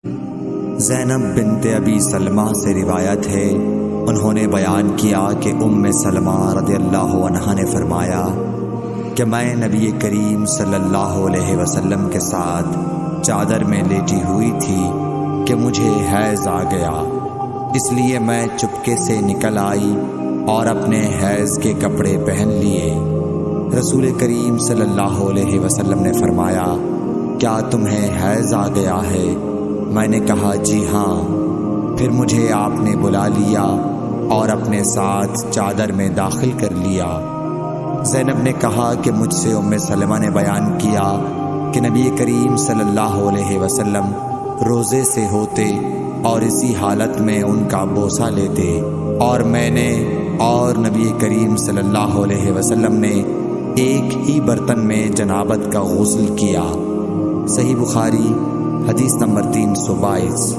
زینب بنت ابی سلمہ سے روایت ہے، انہوں نے بیان کیا کہ سلمہ رضی اللہ عنہا نے فرمایا کہ میں نبی کریم صلی اللہ علیہ وسلم کے ساتھ چادر میں لیٹی ہوئی تھی کہ مجھے حیض آ گیا، اس لیے میں چپکے سے نکل آئی اور اپنے حیض کے کپڑے پہن لیے۔ رسول کریم صلی اللہ علیہ وسلم نے فرمایا، کیا تمہیں حیض آ گیا ہے؟ میں نے کہا جی ہاں۔ پھر مجھے آپ نے بلا لیا اور اپنے ساتھ چادر میں داخل کر لیا۔ زینب نے کہا کہ مجھ سے سلمہ نے بیان کیا کہ نبی کریم صلی اللہ علیہ وسلم روزے سے ہوتے اور اسی حالت میں ان کا بوسہ لیتے، اور میں نے اور نبی کریم صلی اللہ علیہ وسلم نے ایک ہی برتن میں جنابت کا غسل کیا۔ صحیح بخاری حدیث نمبر 322۔